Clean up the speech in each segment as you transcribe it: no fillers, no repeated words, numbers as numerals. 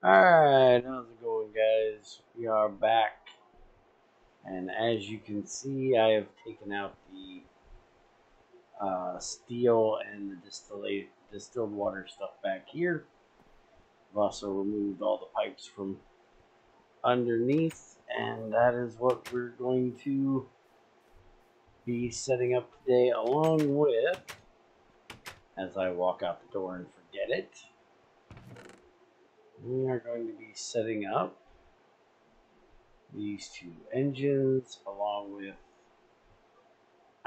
Alright, how's it going, guys? We are back, and as you can see, I have taken out the steel and the distilled water stuff back here. I've also removed all the pipes from underneath, and that is what we're going to be setting up today, along with, as I walk out the door and forget it, we are going to be setting up these two engines along with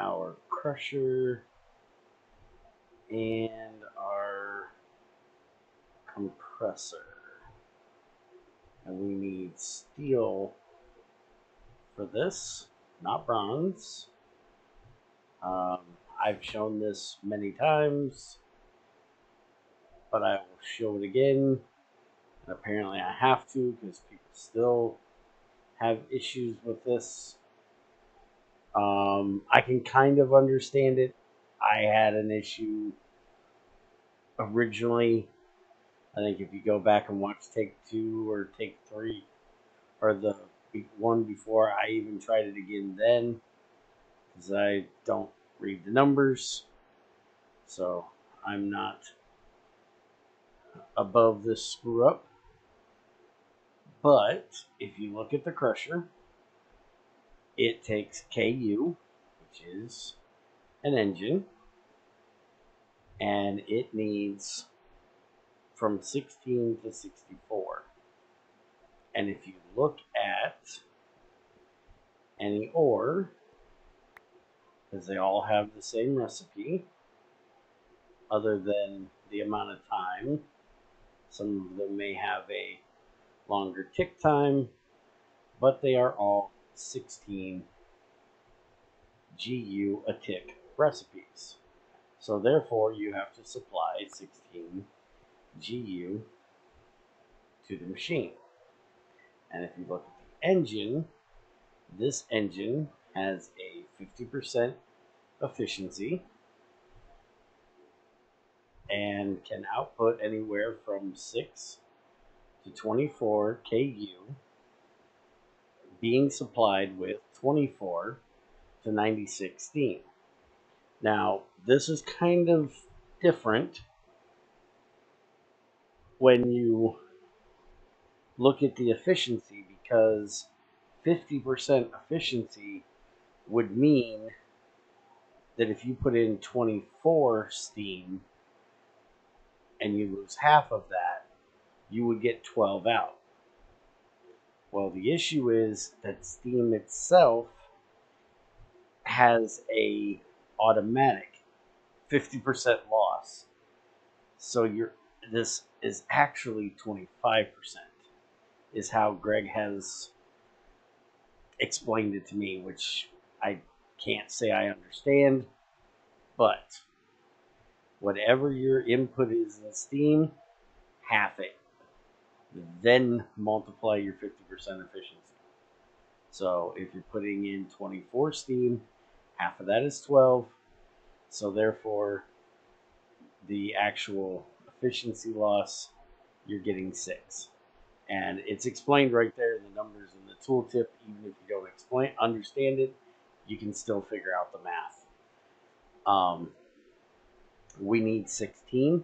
our crusher and our compressor. And we need steel for this, not bronze. Um, I've shown this many times, but I will show it again. And apparently I have to because people still have issues with this. I can kind of understand it. I had an issue originally. I think if you go back and watch take 2 or take 3, or the one before, I even tried it again then, because I don't read the numbers, so I'm not above this screw up. But if you look at the crusher, it takes KU, which is an engine, and it needs from 16 to 64. And if you look at any ore, because they all have the same recipe, other than the amount of time, some of them may have a longer tick time, but they are all 16 GU a tick recipes. So therefore, you have to supply 16 GU to the machine. And if you look at the engine, this engine has a 50% efficiency and can output anywhere from 6 to 24 KU, being supplied with 24 to 96 steam. Now, this is kind of different when you look at the efficiency, because 50% efficiency would mean that if you put in 24 steam and you lose half of that, you would get 12 out. Well, the issue is that steam itself has a automatic 50% loss. So this is actually 25%, is how Greg has explained it to me, which I can't say I understand, but whatever your input is in steam, half it. Then multiply your 50% efficiency. So if you're putting in 24 steam, half of that is 12. So therefore, the actual efficiency loss, you're getting 6. And it's explained right there in the numbers in the tooltip. Even if you don't understand it, you can still figure out the math. We need 16,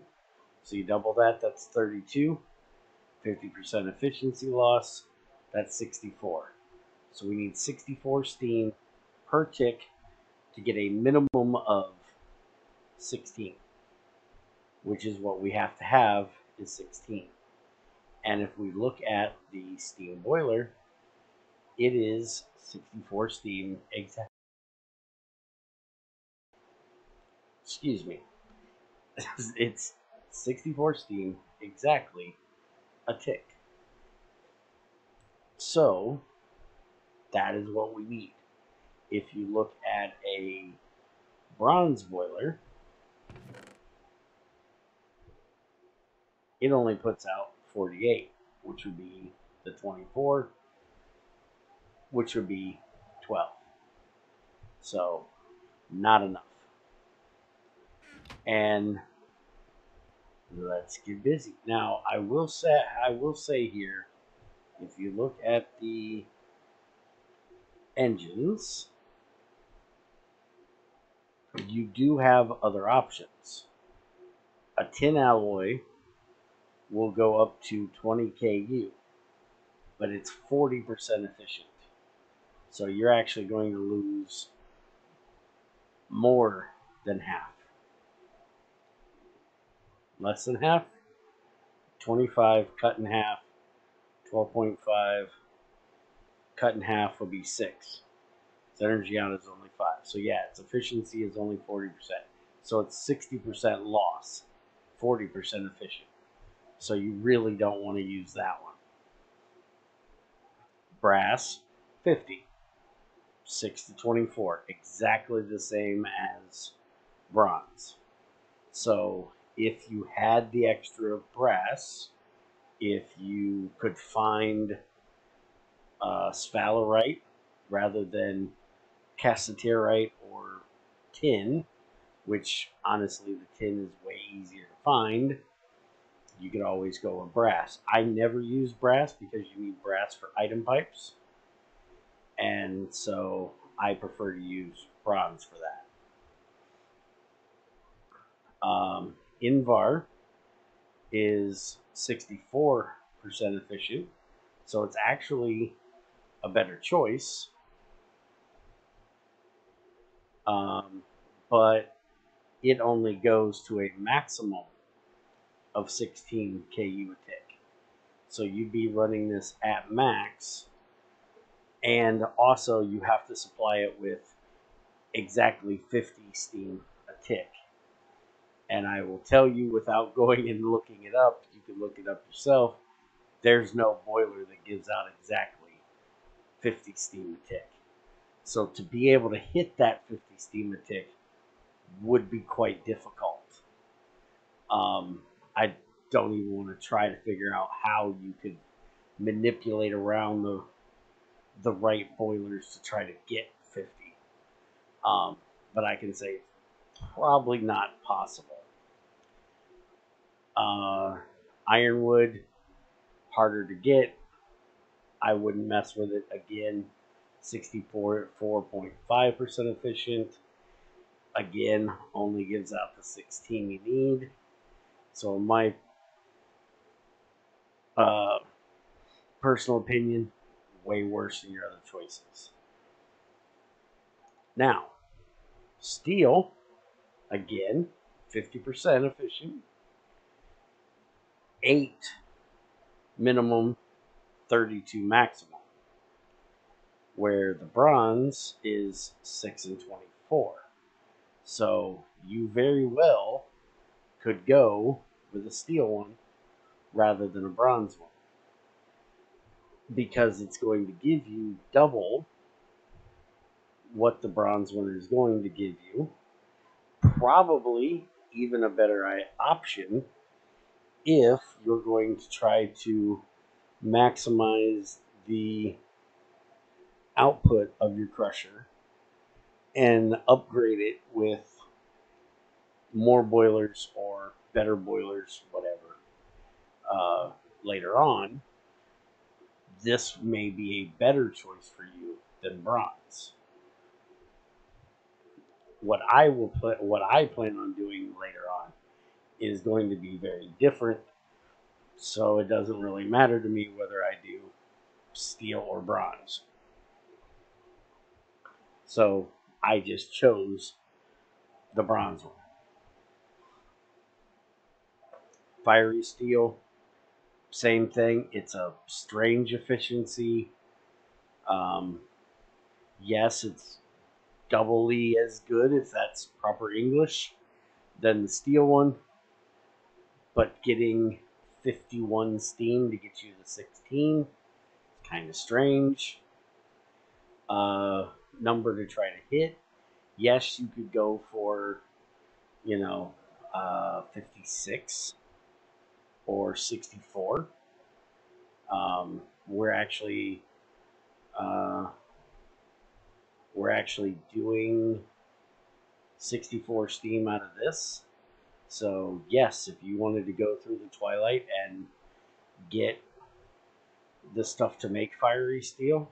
so you double that, that's 32. 50% efficiency loss, that's 64. So we need 64 steam per tick to get a minimum of 16, which is what we have to have, is 16. And if we look at the steam boiler, it is 64 steam exactly. Excuse me. It's 64 steam exactly a tick. So that is what we need. If you look at a bronze boiler, it only puts out 48, which would be the 24, which would be 12. So not enough. And let's get busy. Now, I will say here, if you look at the engines, you do have other options. A tin alloy will go up to 20 kU, but it's 40% efficient. So you're actually going to lose more than half. Less than half? 25 cut in half, 12.5 cut in half would be 6. Its energy out is only 5. So yeah, its efficiency is only 40%. So it's 60% loss, 40% efficient. So you really don't want to use that one. Brass, 50. 6 to 24, exactly the same as bronze. So if you had the extra brass, if you could find sphalerite rather than cassiterite or tin, which honestly the tin is way easier to find, you could always go with brass. I never use brass because you need brass for item pipes, and so I prefer to use bronze for that. Invar is 64% efficient, so it's actually a better choice. But it only goes to a maximum of 16 KU a tick. So you'd be running this at max, and also you have to supply it with exactly 50 steam a tick. And I will tell you, without going and looking it up, you can look it up yourself, there's no boiler that gives out exactly 50 steam a tick. So to be able to hit that 50 steam a tick would be quite difficult. I don't even want to try to figure out how you could manipulate around the right boilers to try to get 50. But I can say it's probably not possible. Ironwood, harder to get. I wouldn't mess with it again. 64.5% efficient. Again, only gives out the 16 you need. So in my personal opinion, way worse than your other choices. Now, steel, again, 50% efficient. 8 minimum, 32 maximum. Where the bronze is 6 and 24. So you very well could go with a steel one rather than a bronze one, because it's going to give you double what the bronze one is going to give you. Probably even a better option if you're going to try to maximize the output of your crusher and upgrade it with more boilers or better boilers, whatever, later on. This may be a better choice for you than bronze. What I plan on doing later on is going to be very different. So it doesn't really matter to me whether I do steel or bronze. So I just chose the bronze one. Fiery steel, same thing. It's a strange efficiency. Um, yes, it's doubly as good, if that's proper English, than the steel one, but getting 51 steam to get you the 16 is kind of strange. Number to try to hit. Yes, you could go for, 56 or 64. We're actually doing 64 steam out of this. So yes, if you wanted to go through the Twilight and get the stuff to make fiery steel,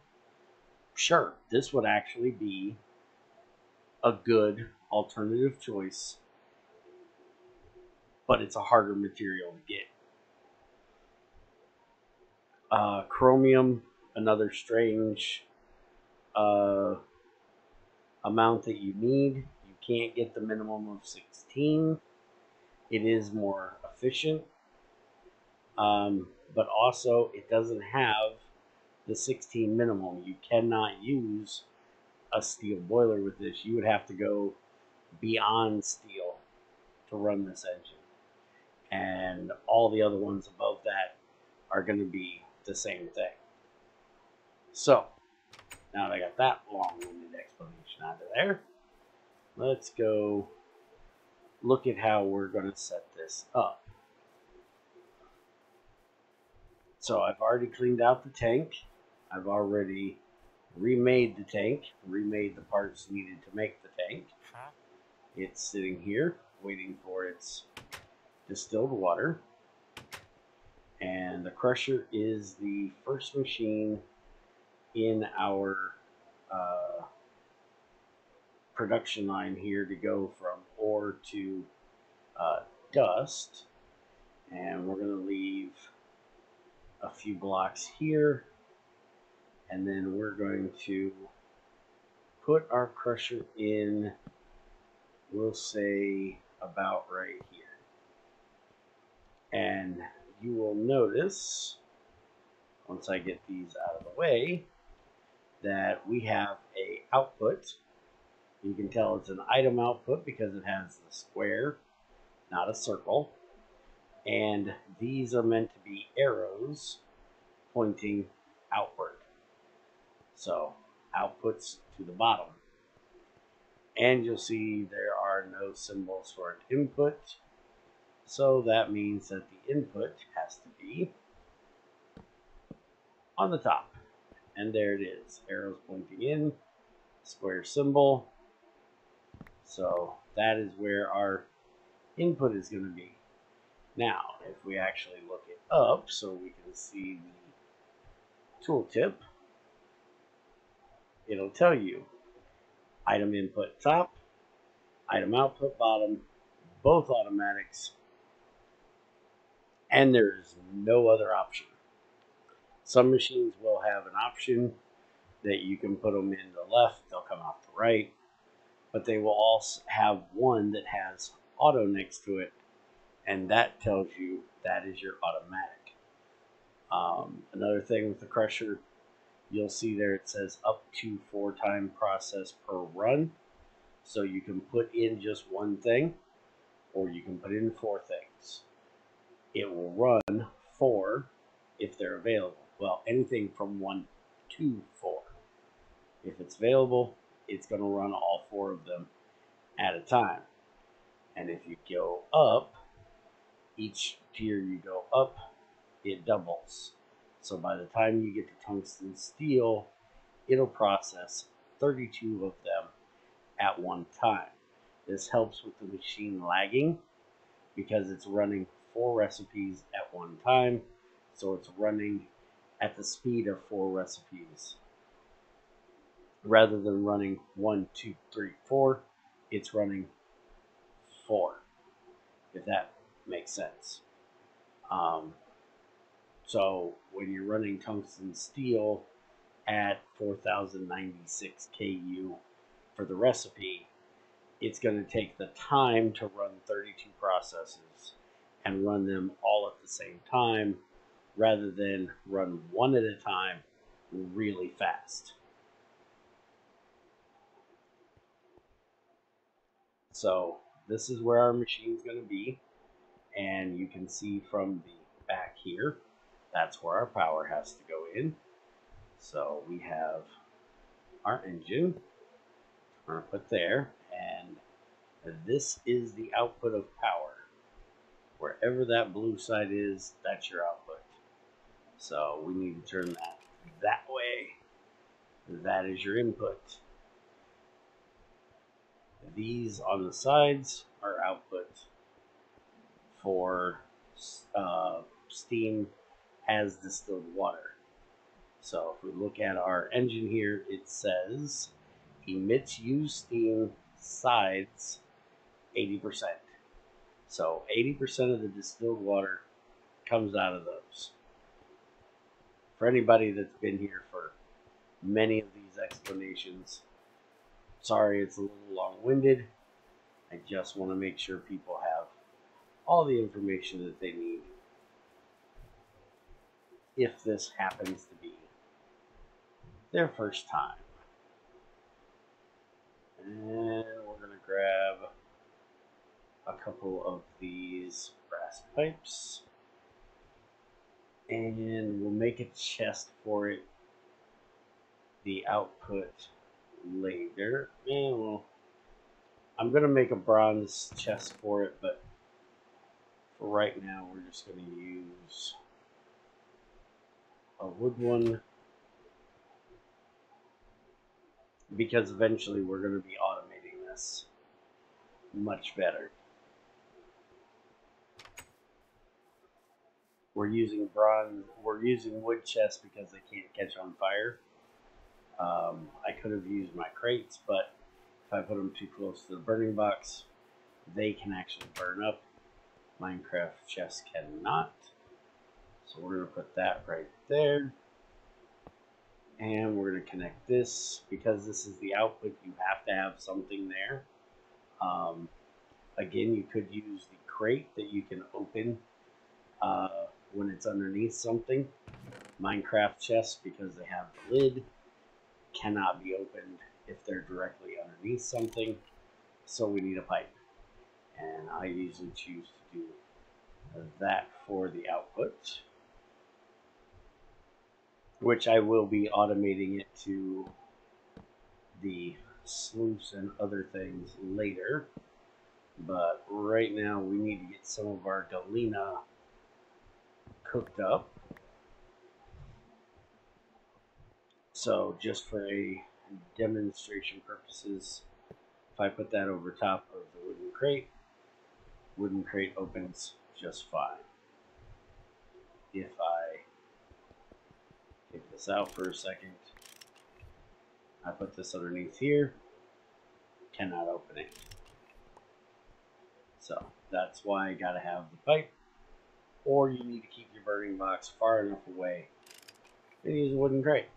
sure, this would actually be a good alternative choice, but it's a harder material to get. Chromium, another strange uh, amount that you need. You can't get the minimum of 16. It is more efficient, but also it doesn't have the 16 minimum. You cannot use a steel boiler with this. You would have to go beyond steel to run this engine. And all the other ones above that are going to be the same thing. So, now that I got that long-winded explanation out of there, let's go look at how we're going to set this up. So I've already cleaned out the tank. I've already remade the tank, remade the parts needed to make the tank. It's sitting here waiting for its distilled water. And the crusher is the first machine in our production line here to go from ore to dust. And we're going to leave a few blocks here, and then we're going to put our crusher in, we'll say about right here. And you will notice, once I get these out of the way, that we have a output. You can tell it's an item output because it has the square, not a circle. And these are meant to be arrows pointing outward. So outputs to the bottom. And you'll see there are no symbols for an input. So that means that the input has to be on the top. And there it is. Arrows pointing in, square symbol. So that is where our input is going to be. Now, if we actually look it up so we can see the tooltip, it'll tell you item input top, item output bottom, both automatics, and there's no other option. Some machines will have an option that you can put them in the left, they'll come out the right, but they will also have one that has auto next to it, and that tells you that is your automatic. Another thing with the crusher, you'll see there it says up to 4-time process per run. So you can put in just one thing, or you can put in 4 things. It will run 4 if they're available. Well, anything from 1 to 4. If it's available, it's going to run all 4 of them at a time. And if you go up, each tier you go up, it doubles. So by the time you get to tungsten steel, it'll process 32 of them at one time. This helps with the machine lagging because it's running 4 recipes at one time. So it's running at the speed of 4 recipes. Rather than running 1, 2, 3, 4, it's running 4, if that makes sense. So when you're running tungsten steel at 4096 KU for the recipe, it's going to take the time to run 32 processes and run them all at the same time rather than run one at a time really fast. So this is where our machine is going to be, and you can see from the back here, that's where our power has to go in. So we have our engine, we're going to put there, and this is the output of power. Wherever that blue side is, that's your output. So we need to turn that way. That is your input. These on the sides are output. for steam as distilled water. So if we look at our engine here, it says emits used steam sides 80%. So 80% of the distilled water comes out of those. For anybody that's been here for many of these explanations, sorry it's a little long-winded. I just want to make sure people have all the information that they need if this happens to be their first time. And we're going to grab a couple of these brass pipes and we'll make a chest for it, the output later. And well, I'm going to make a bronze chest for it, but for right now we're just going to use a wood one, because eventually we're going to be automating this much better. We're using wood chests because they can't catch on fire. I could have used my crates, but if I put them too close to the burning box, they can actually burn up. Minecraft chests cannot. So we're going to put that right there. And we're going to connect this. Because this is the output, you have to have something there. Again, you could use the crate that you can open when it's underneath something. Minecraft chests, because they have the lid, cannot be opened if they're directly underneath something. So we need a pipe. And I usually choose to do that for the output, which I will be automating it to the sluice and other things later. But right now we need to get some of our galena cooked up. So just for a demonstration purposes, if I put that over top of the wooden crate opens just fine. If I take this out for a second, I put this underneath here, cannot open it. So that's why I gotta have the pipe, or you need to keep your burning box far enough away and use a wooden crate.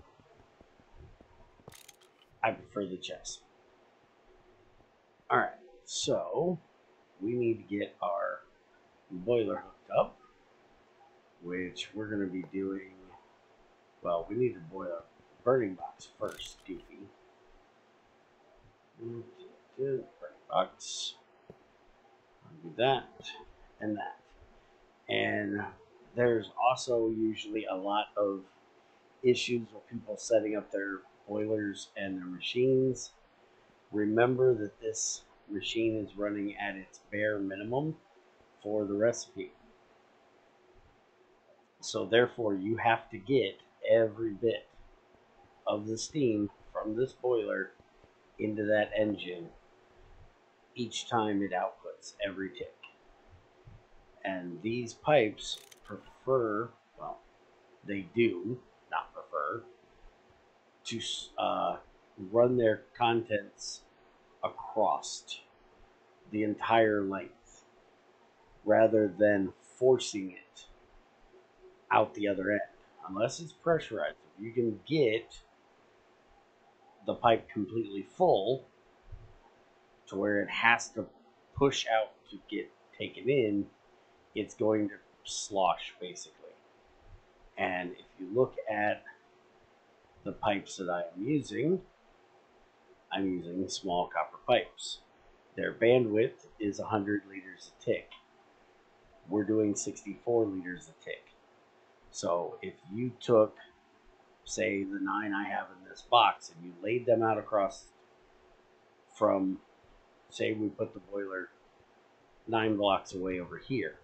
I prefer the chest. Alright, so we need to get our boiler hooked up, which we're going to be doing. Well, we need to boil a burning box first, Goofy. Burning box. I'll do that and that. And there's also usually a lot of issues with people setting up their boilers and their machines. Remember that this machine is running at its bare minimum for the recipe. So therefore you have to get every bit of the steam from this boiler into that engine each time it outputs, every tick. And these pipes prefer, well, they do not prefer, to run their contents across the entire length rather than forcing it out the other end. Unless it's pressurized, if you can get the pipe completely full to where it has to push out to get taken in, it's going to slosh basically. And if you look at the pipes that I am using, I'm using small copper pipes. Their bandwidth is 100 liters a tick. We're doing 64 liters a tick. So if you took, say, the 9 I have in this box and you laid them out across from, say we put the boiler 9 blocks away over here,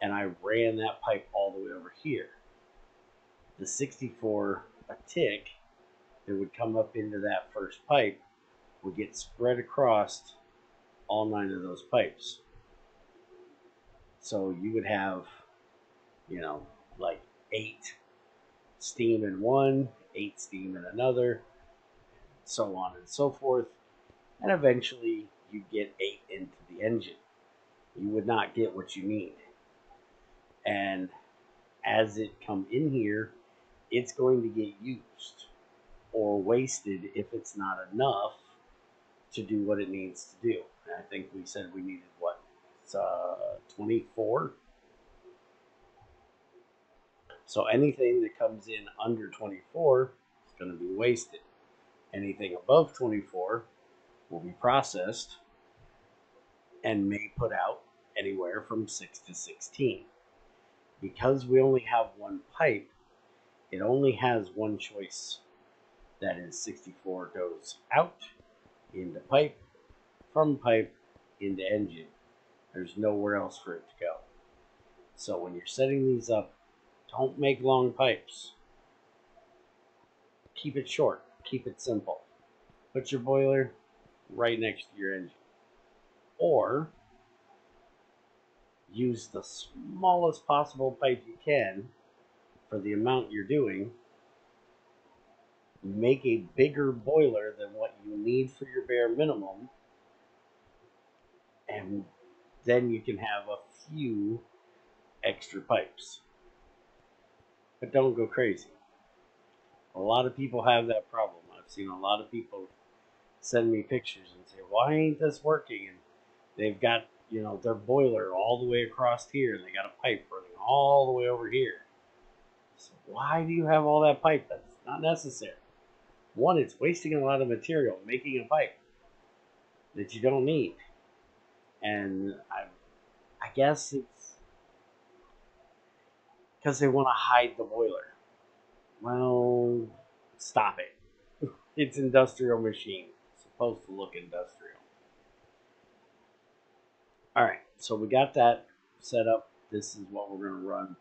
and I ran that pipe all the way over here, the 64 a tick that would come up into that first pipe would get spread across all 9 of those pipes. So you would have, you know, like 8 steam in one, 8 steam in another, so on and so forth. And eventually you get 8 into the engine. You would not get what you need. And as it come in here, it's going to get used or wasted if it's not enough to do what it needs to do. And I think we said we needed what? It's 24. So anything that comes in under 24 is going to be wasted. Anything above 24 will be processed and may put out anywhere from 6 to 16. Because we only have one pipe, it only has one choice. That is 64 goes out into pipe, from pipe into engine. There's nowhere else for it to go. So when you're setting these up, don't make long pipes. Keep it short. Keep it simple. Put your boiler right next to your engine. Or use the smallest possible pipe you can for the amount you're doing. Make a bigger boiler than what you need for your bare minimum. And then you can have a few extra pipes. But don't go crazy. A lot of people have that problem. I've seen a lot of people send me pictures and say, why ain't this working? And they've got, you know, their boiler all the way across here, and they got a pipe running all the way over here. So why do you have all that pipe? That's not necessary. One, it's wasting a lot of material making a pipe that you don't need. And I guess it's because they want to hide the boiler. Well, stop it. It's industrial machine. It's supposed to look industrial. Alright, so we got that set up. This is what we're going to run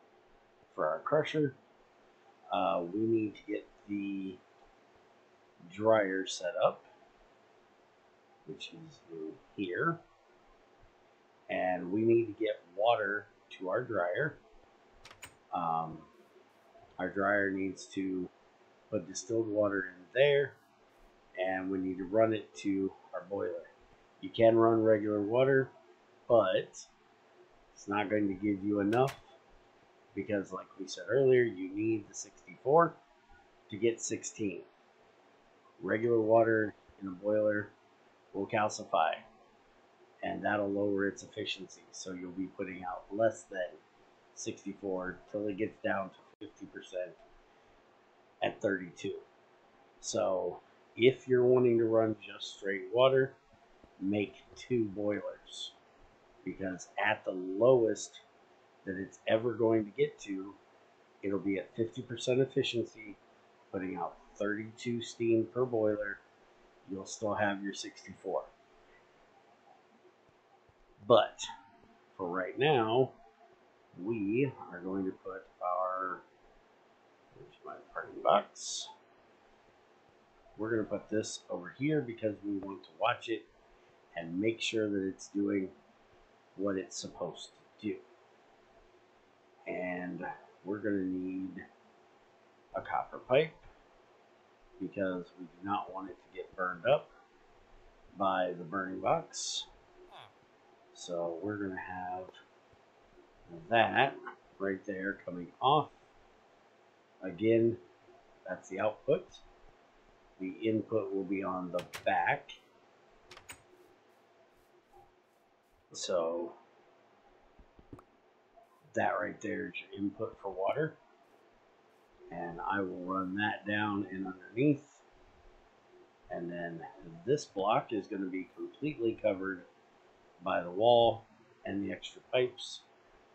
for our crusher. We need to get the dryer set up, which is in here. And we need to get water to our dryer. Our dryer needs to put distilled water in there, and we need to run it to our boiler. You can run regular water, but it's not going to give you enough because, like we said earlier, you need the 64 to get 16. Regular water in a boiler will calcify, and that'll lower its efficiency, so you'll be putting out less than 64 till it gets down to 50% at 32. So if you're wanting to run just straight water, make 2 boilers, because at the lowest that it's ever going to get to, it'll be at 50% efficiency, putting out 32 steam per boiler. You'll still have your 64. But for right now, we are going to put our, here's my parting box. We're going to put this over here because we want to watch it and make sure that it's doing what it's supposed to do. And we're going to need a copper pipe because we do not want it to get burned up by the burning box. So we're going to have that right there coming off. Again, that's the output. The input will be on the back. So that right there is your input for water. And I will run that down and underneath. And then this block is going to be completely covered by the wall and the extra pipes.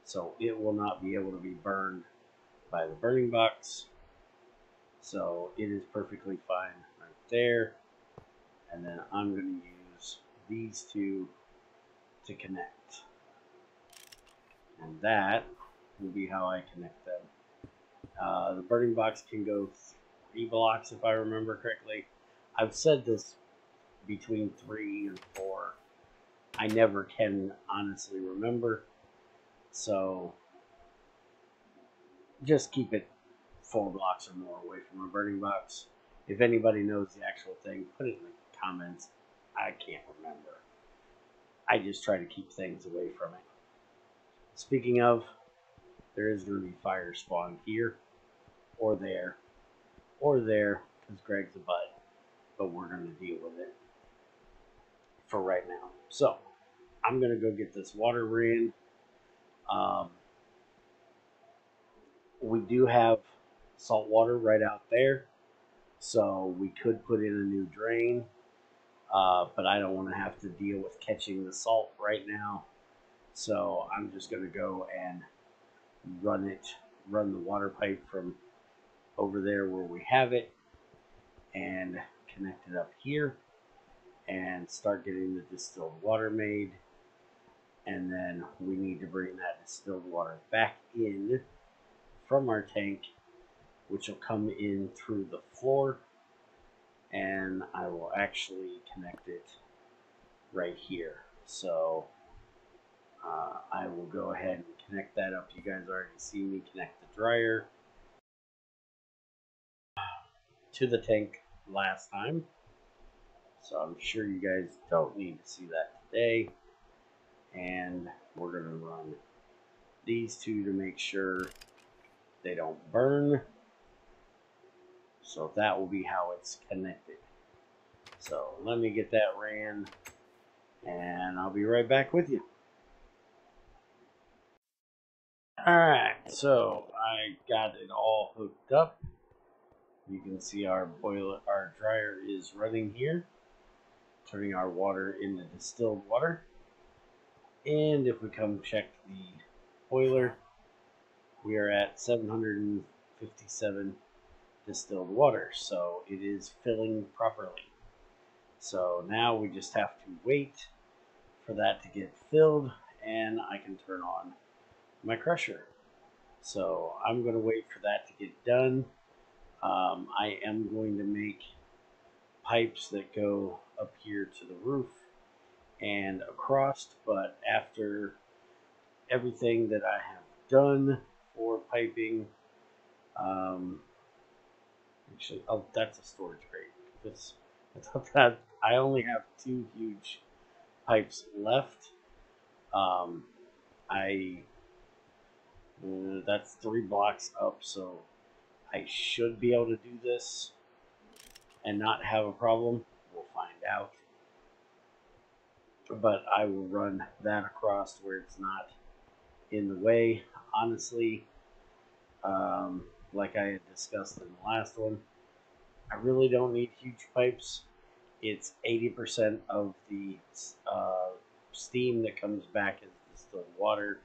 So it will not be able to be burned by the burning box. So it is perfectly fine right there. And then I'm going to use these two to connect. And that will be how I connect them. The burning box can go 3 blocks if I remember correctly. I've said this between 3 and 4. I never can honestly remember. So just keep it 4 blocks or more away from a burning box. If anybody knows the actual thing, put it in the comments. I can't remember. I just try to keep things away from it. Speaking of, there is going to be fire spawn here, or there, because Greg's a butt. But we're going to deal with it for right now. So, I'm going to go get this water ran. We do have salt water right out there, so we could put in a new drain, but I don't want to have to deal with catching the salt right now. So I'm just going to go and run the water pipe from over there where we have it, and connect it up here, and start getting the distilled water made. And then we need to bring that distilled water back in from our tank, which will come in through the floor, and I will actually connect it right here. So I will go ahead and connect that up. You guys already see me connect the dryer to the tank last time, so I'm sure you guys don't need to see that today. And we're going to run these two to make sure they don't burn. So that will be how it's connected. So let me get that ran, and I'll be right back with you. Alright, so I got it all hooked up. You can see our dryer is running here, turning our water into distilled water. And if we come check the boiler, we are at 757 distilled water, so it is filling properly. So now we just have to wait for that to get filled, and I can turn on my crusher. So I'm going to wait for that to get done. I am going to make pipes that go up here to the roof and across, but after everything that I have done for piping, actually, oh, that's a storage crate. I thought that I only have 2 huge pipes left. That's 3 blocks up, so I should be able to do this and not have a problem. We'll find out. But I will run that across where it's not in the way. Honestly, like I had discussed in the last one, I really don't need huge pipes. It's 80% of the steam that comes back as distilled water.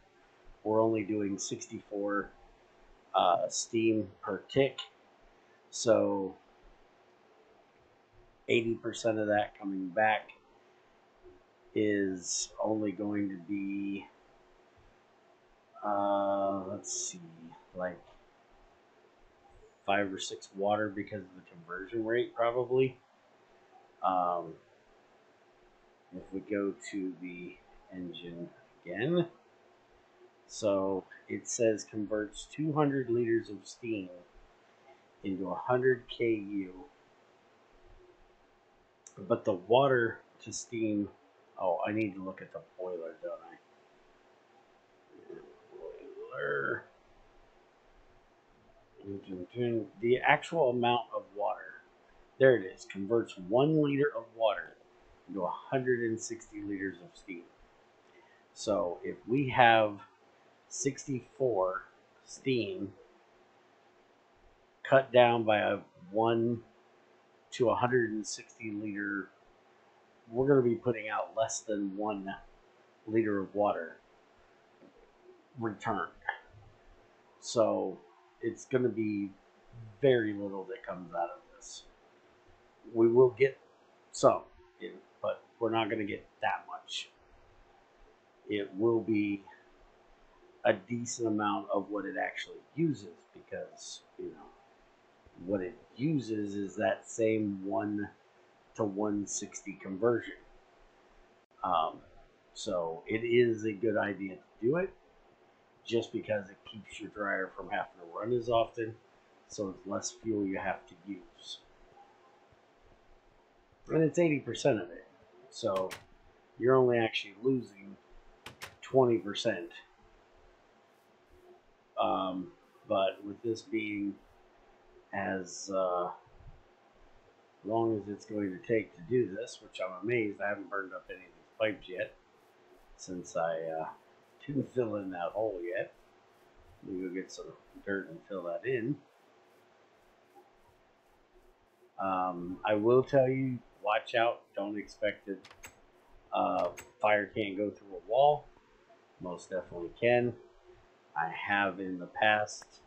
We're only doing 64 steam per tick, so 80% of that coming back is only going to be, let's see, like 5 or 6 water because of the conversion rate, probably. If we go to the engine again, so it says converts 200 liters of steam into 100 KU, but the water to steam, oh, I need to look at the boiler, don't I? Boiler. The actual amount of water, there it is, converts 1 liter of water into 160 liters of steam. So if we have 64 steam cut down by a 1 to 160 liter, we're going to be putting out less than 1 liter of water returned. So it's going to be very little that comes out of this. We will get some, but we're not going to get that much. It will be a decent amount of what it actually uses, because, what it uses is that same 1 to 160 conversion. So it is a good idea to do it. just because it keeps your dryer from having to run as often, so it's less fuel you have to use. And it's 80% of it, so you're only actually losing 20%. But with this being as long as it's going to take to do this, which I'm amazed I haven't burned up any of these pipes yet, since I didn't fill in that hole yet. Let me go get some dirt and fill that in. I will tell you, watch out, don't expect it. Fire can't go through a wall. Most definitely can. I have in the past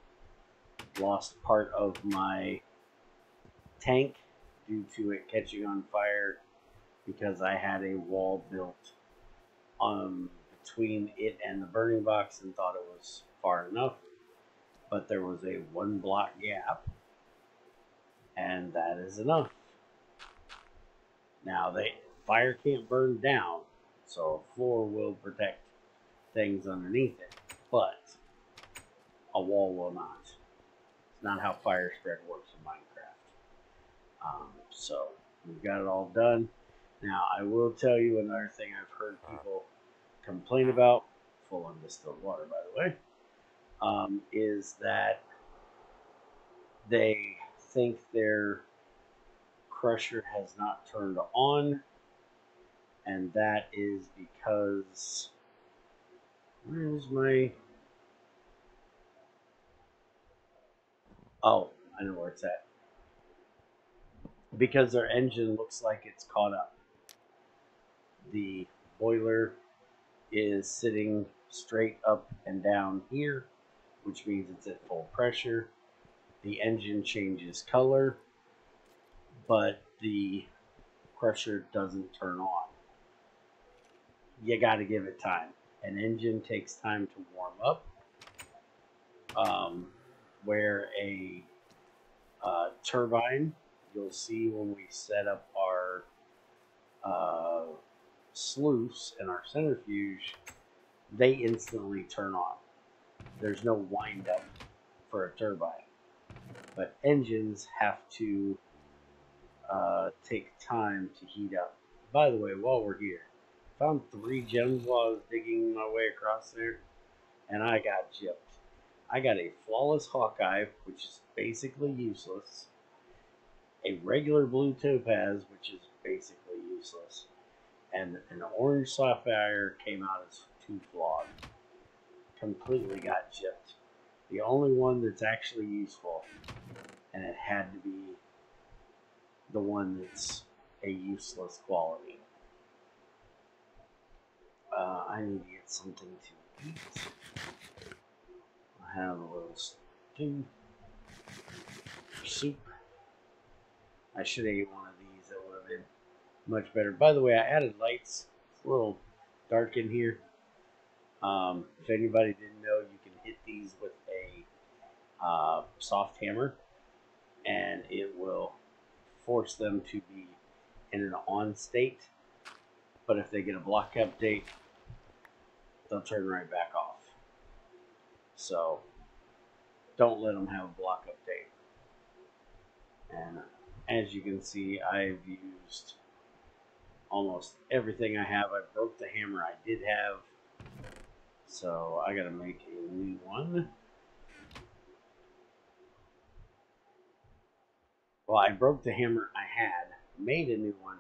lost part of my tank due to it catching on fire because I had a wall built between it and the burning box and thought it was far enough, but there was a 1 block gap, and that is enough. Now, fire can't burn down, so a floor will protect things underneath it, but a wall will not. It's not how fire spread works in Minecraft. So we've got it all done. Now, I will tell you another thing I've heard people complain about, full of distilled water, by the way, is that they think their crusher has not turned on, and that is because, where's my, oh, I know where it's at. Because their engine looks like it's caught up. The boiler is sitting straight up and down here, which means it's at full pressure. The engine changes color, but the crusher doesn't turn on. You got to give it time. An engine takes time to warm up, where a turbine, you'll see when we set up our sluice and our centrifuge, they instantly turn on. There's no wind up for a turbine. But engines have to take time to heat up. By the way, while we're here, I found 3 gems while I was digging my way across there, and I got gypped. I got a flawless Hawkeye, which is basically useless, a regular blue topaz, which is basically useless, and an orange sapphire came out as 2 flawed. Completely got gypped. The only one that's actually useful, and it had to be the one that's a useless quality. I need to get something to eat. I have a little stew, soup. I should have ate one of these. That would have been much better. By the way, I added lights. It's a little dark in here. If anybody didn't know, you can hit these with a soft hammer, and it will force them to be in an on state. But if they get a block update, they'll turn right back off. So don't let them have a block update. And as you can see, I've used almost everything I have. I broke the hammer I did have, so I gotta make a new one. Well, I broke the hammer I had, made a new one,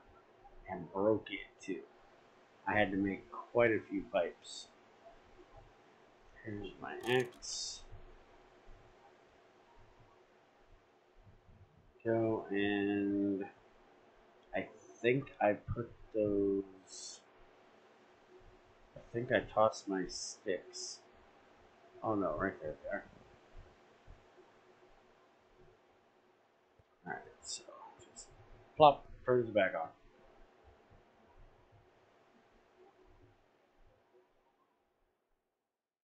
and broke it too. I had to make quite a few pipes. Here's my axe. Go, and I think I put those, I think I tossed my sticks. Oh no, right there they are. Alright, so just plop, turns it back on.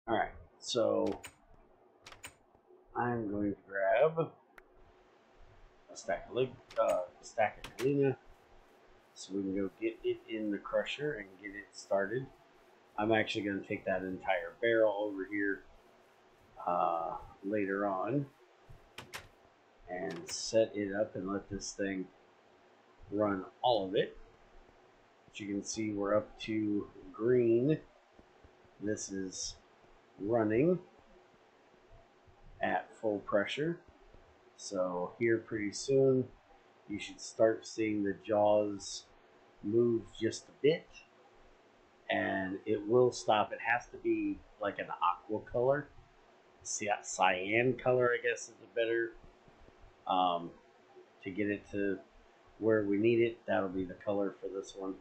Alright, so I'm going to grab a stack of galena so we can go get it in the crusher and get it started. I'm actually going to take that entire barrel over here later on and set it up and let this thing run all of it. As you can see, we're up to green. This is running at full pressure. So here pretty soon you should start seeing the jaws move just a bit, and it will stop. It has to be like an aqua color. Cyan color, I guess, is a better to get it to where we need it. That'll be the color for this one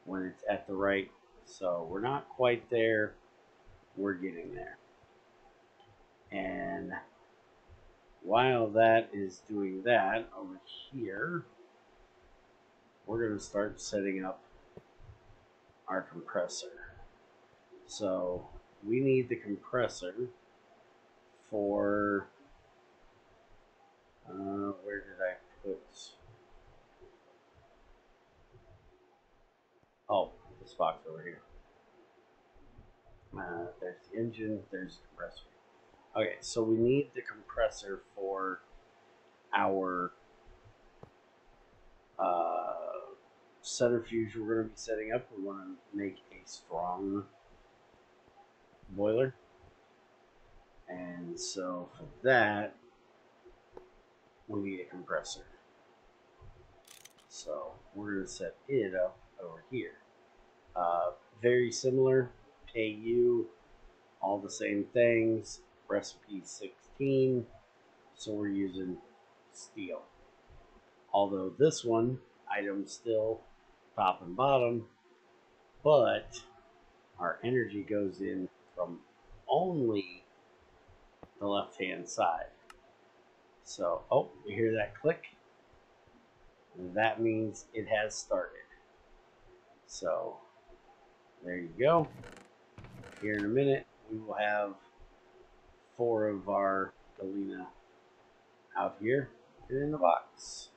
when it's at the right. So we're not quite there. We're getting there. And while that is doing that, over here, we're going to start setting up our compressor. So we need the compressor for, where did I put, oh, this box over here. There's the engine, there's the compressor. Okay, so we need the compressor for our centrifuge we're going to be setting up. We want to make a strong boiler. And so for that, we need a compressor. So we're going to set it up over here. Very similar, KU, all the same things, recipe 16, so we're using steel. Although this one, item still top and bottom, but our energy goes in from only the left-hand side. So, oh, you hear that click? That means it has started. So, there you go. Here in a minute, we will have 4 of our Galena out here and in the box.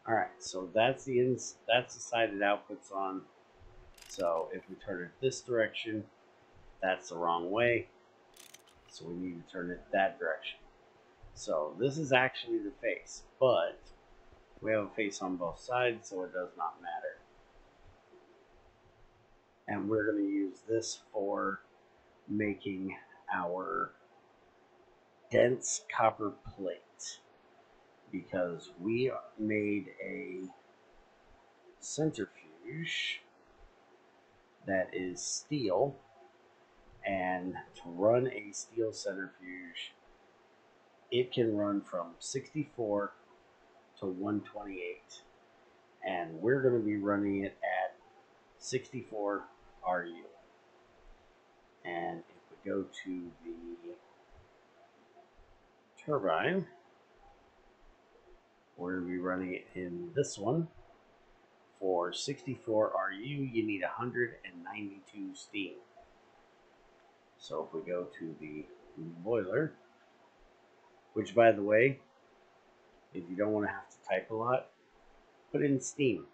All right, so that's the side it outputs on. So if we turn it this direction, that's the wrong way. So we need to turn it that direction. So this is actually the face, but we have a face on both sides, so it does not matter. And we're going to use this for making our dense copper plate, because we made a centrifuge that is steel, and to run a steel centrifuge, it can run from 64 to 128, and we're going to be running it at 64 RU. And if we go to the turbine, we're going to be running it in this one. For 64 RU, you need 192 steam. So if we go to the boiler, which, by the way, if you don't want to have to type a lot, put in steam,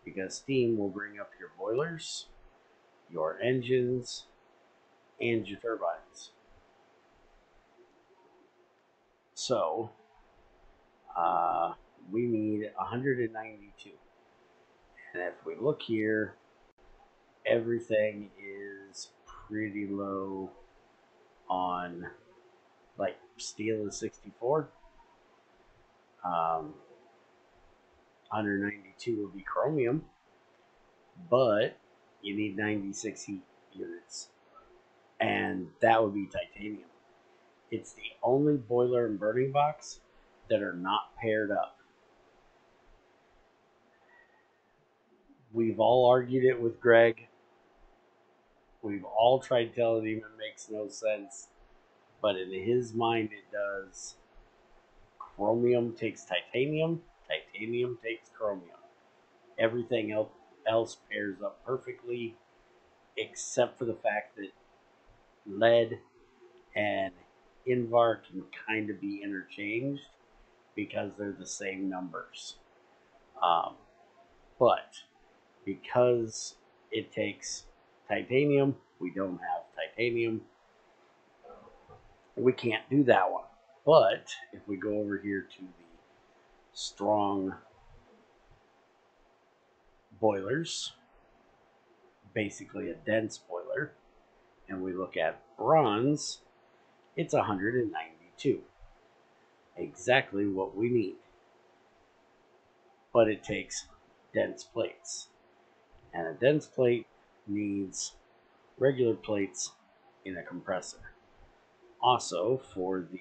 because steam will bring up your boilers, your engines, and your turbines. So we need 192. And if we look here, everything is pretty low on, like, steel is 64. 192 would be chromium, but you need 96 heat units, and that would be titanium. It's the only boiler and burning box that are not paired up. We've all argued it with Greg. We've all tried telling him it makes no sense, but in his mind it does. Chromium takes titanium, titanium takes chromium. Everything else pairs up perfectly, except for the fact that lead and Invar can kind of be interchanged because they're the same numbers. But because it takes titanium, we don't have titanium. We can't do that one. But if we go over here to the strong boilers, basically a dense boiler, and we look at bronze, it's 192. Exactly what we need. But it takes dense plates. And a dense plate needs regular plates in a compressor. Also, for the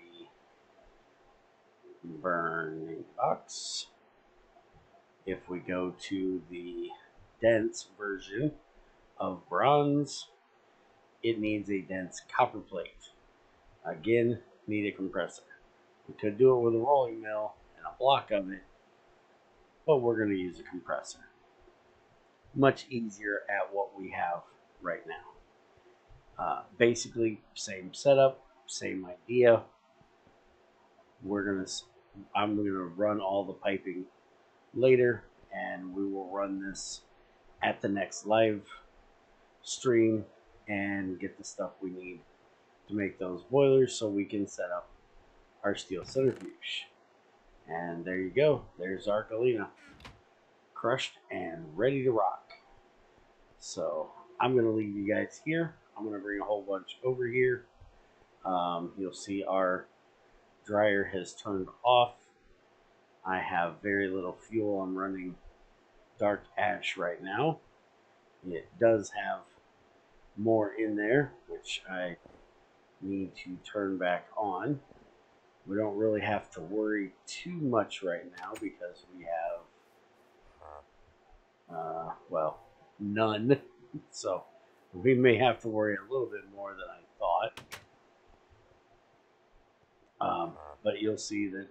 burning box, if we go to the dense version of bronze, it needs a dense copper plate. Again, need a compressor. We could do it with a rolling mill and a block of it, but we're going to use a compressor. Much easier at what we have right now. Basically, same setup, same idea. I'm gonna run all the piping later, and we will run this at the next live stream and get the stuff we need to make those boilers so we can set up our steel centrifuge. And there you go. There's our Galena, crushed and ready to rock. So I'm gonna leave you guys here. I'm gonna bring a whole bunch over here. You'll see our dryer has turned off. I have very little fuel. I'm running dark ash right now. It does have more in there, which I need to turn back on. We don't really have to worry too much right now because we have, well, none. So we may have to worry a little bit more than I thought. But you'll see that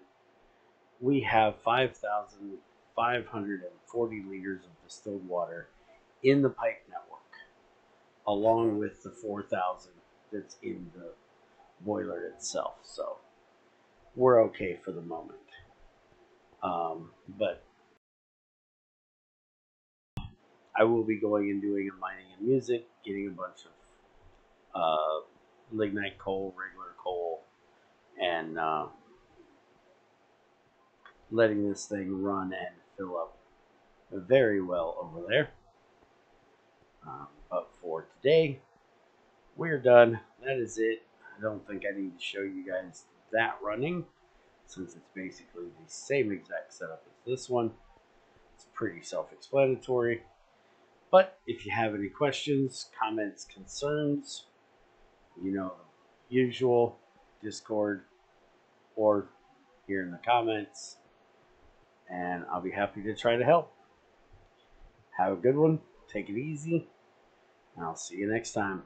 we have 5,540 liters of distilled water in the pipe network, along with the 4,000 that's in the boiler itself. So we're okay for the moment. But I will be going and doing a mining and music, getting a bunch of lignite coal, regular coal, and letting this thing run and fill up very well over there. But for today, we're done. That is it. I don't think I need to show you guys that running, since it's basically the same exact setup as this one. It's pretty self-explanatory. But if you have any questions, comments, concerns, you know, usual, Discord or here in the comments, and I'll be happy to try to help. Have a good one. Take it easy, and I'll see you next time.